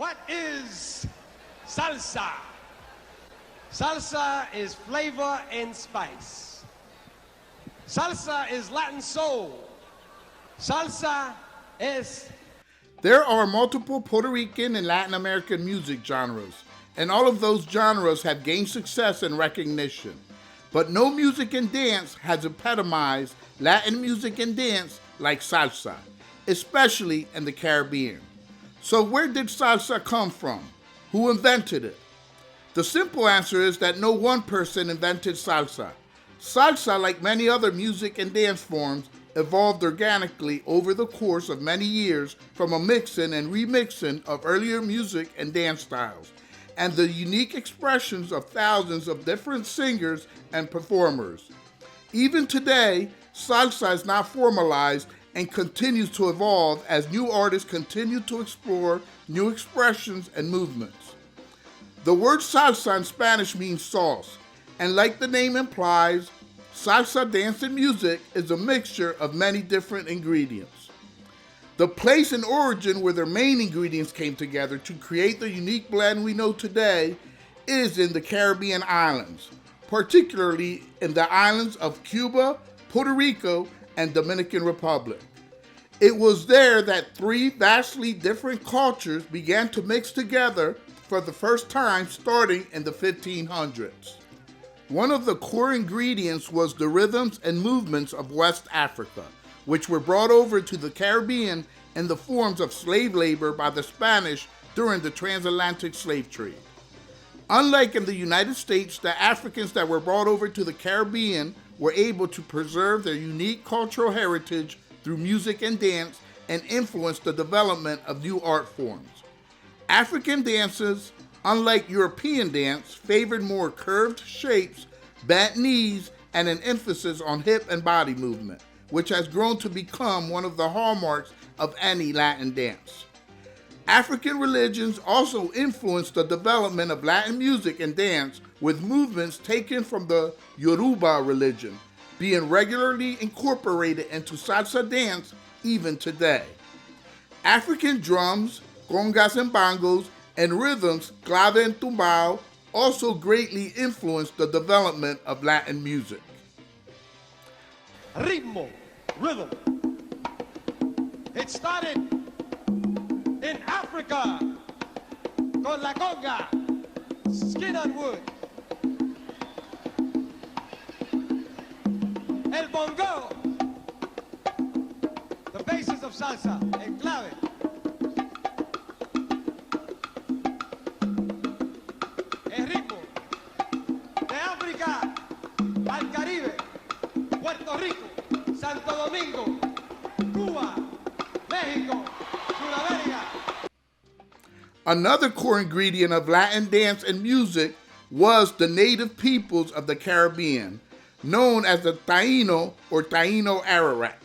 What is salsa? Salsa is flavor and spice. Salsa is Latin soul. Salsa is... There are multiple Puerto Rican and Latin American music genres, and all of those genres have gained success and recognition. But no music and dance has epitomized Latin music and dance like salsa, especially in the Caribbean. So where did salsa come from? Who invented it? The simple answer is that no one person invented salsa. Salsa, like many other music and dance forms, evolved organically over the course of many years from a mixing and remixing of earlier music and dance styles, and the unique expressions of thousands of different singers and performers. Even today, salsa is not formalized and continues to evolve as new artists continue to explore new expressions and movements. The word salsa in Spanish means sauce, and like the name implies, salsa dance and music is a mixture of many different ingredients. The place and origin where their main ingredients came together to create the unique blend we know today is in the Caribbean islands, particularly in the islands of Cuba, Puerto Rico, and Dominican Republic. It was there that three vastly different cultures began to mix together for the first time starting in the 1500s. One of the core ingredients was the rhythms and movements of West Africa, which were brought over to the Caribbean in the forms of slave labor by the Spanish during the transatlantic slave trade. Unlike in the United States, the Africans that were brought over to the Caribbean were able to preserve their unique cultural heritage through music and dance and influence the development of new art forms. African dances, unlike European dance, favored more curved shapes, bent knees, and an emphasis on hip and body movement, which has grown to become one of the hallmarks of any Latin dance. African religions also influenced the development of Latin music and dance, with movements taken from the Yoruba religion being regularly incorporated into salsa dance even today. African drums, congas and bongos, and rhythms, clave and tumbao, also greatly influenced the development of Latin music. Ritmo, rhythm. It started in Africa con la conga, skin on wood. El bongo, the basis of salsa, el clave. El ritmo de África al Caribe, Puerto Rico, Santo Domingo, Cuba, México, Sudamérica. Another core ingredient of Latin dance and music was the native peoples of the Caribbean, known as the Taino or Taino Arawak.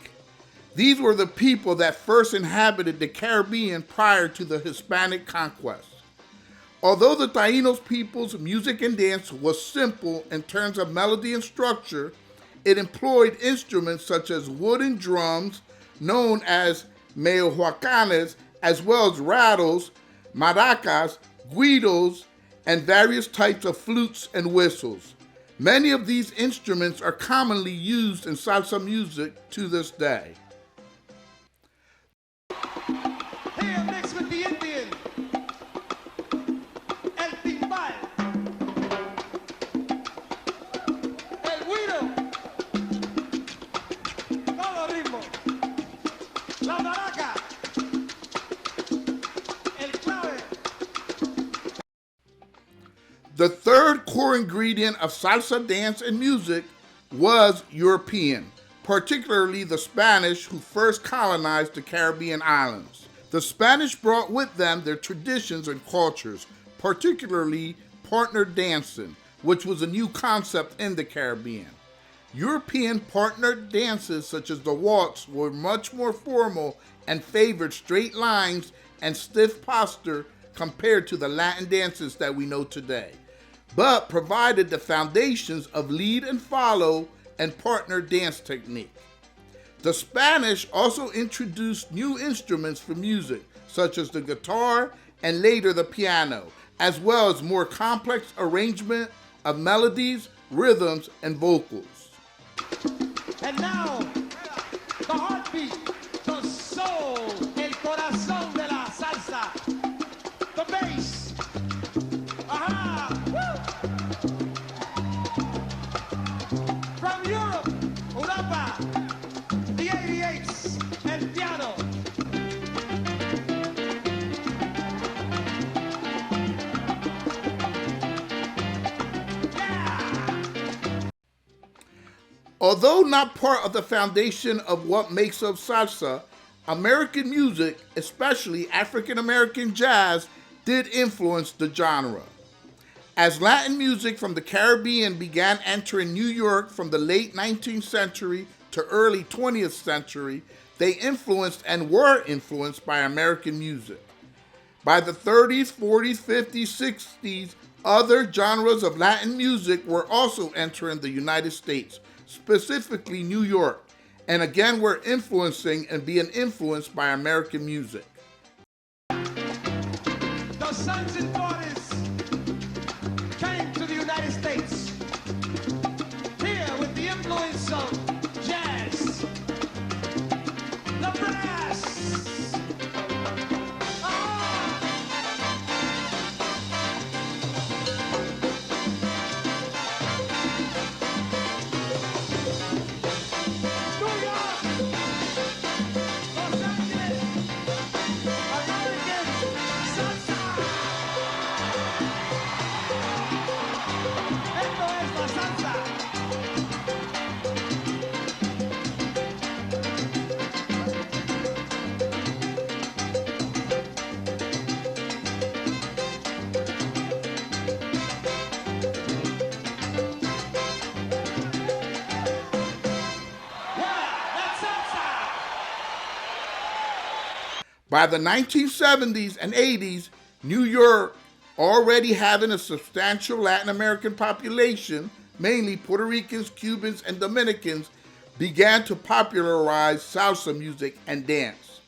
These were the people that first inhabited the Caribbean prior to the Hispanic conquest. Although the Taínos people's music and dance was simple in terms of melody and structure, it employed instruments such as wooden drums, known as meohuacanes, as well as rattles, maracas, guidos, and various types of flutes and whistles. Many of these instruments are commonly used in salsa music to this day. Here mixed with the Indian, el timbal, el güiro, todo ritmo, la maraca, el clave. The third core ingredient of salsa dance and music was European, particularly the Spanish who first colonized the Caribbean islands. The Spanish brought with them their traditions and cultures, particularly partner dancing, which was a new concept in the Caribbean. European partner dances such as the waltz were much more formal and favored straight lines and stiff posture compared to the Latin dances that we know today, but provided the foundations of lead and follow and partner dance technique. The Spanish also introduced new instruments for music, such as the guitar and later the piano, as well as more complex arrangement of melodies, rhythms, and vocals. And now, the heartbeat, the soul, el corazón de la salsa, the bass. Aha! Woo! From Europe, Europa, the 88s, and piano. Although not part of the foundation of what makes up salsa, American music, especially African American jazz, did influence the genre. As Latin music from the Caribbean began entering New York from the late 19th century to early 20th century, they influenced and were influenced by American music. By the 30s, 40s, 50s, 60s, other genres of Latin music were also entering the United States, specifically New York, and again were influencing and being influenced by American music. The Sons and Daughters came to the United States, here with the influence of jazz, the brass. New York, Los Angeles, American salsa. Esto es la salsa. Yeah, that's salsa. By the 1970s and 80s, New York, already having a substantial Latin American population, mainly Puerto Ricans, Cubans, and Dominicans, began to popularize salsa music and dance.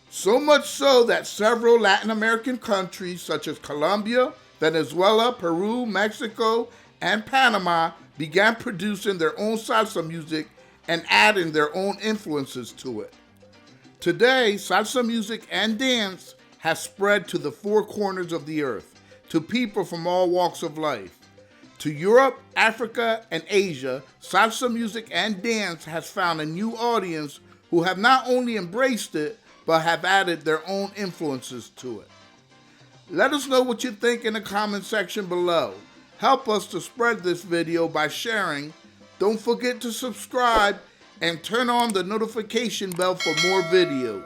So much so that several Latin American countries such as Colombia, Venezuela, Peru, Mexico, and Panama began producing their own salsa music and adding their own influences to it. Today, salsa music and dance has spread to the four corners of the earth, to people from all walks of life. To Europe, Africa, and Asia, salsa music and dance has found a new audience who have not only embraced it, but have added their own influences to it. Let us know what you think in the comment section below. Help us to spread this video by sharing. Don't forget to subscribe and turn on the notification bell for more videos.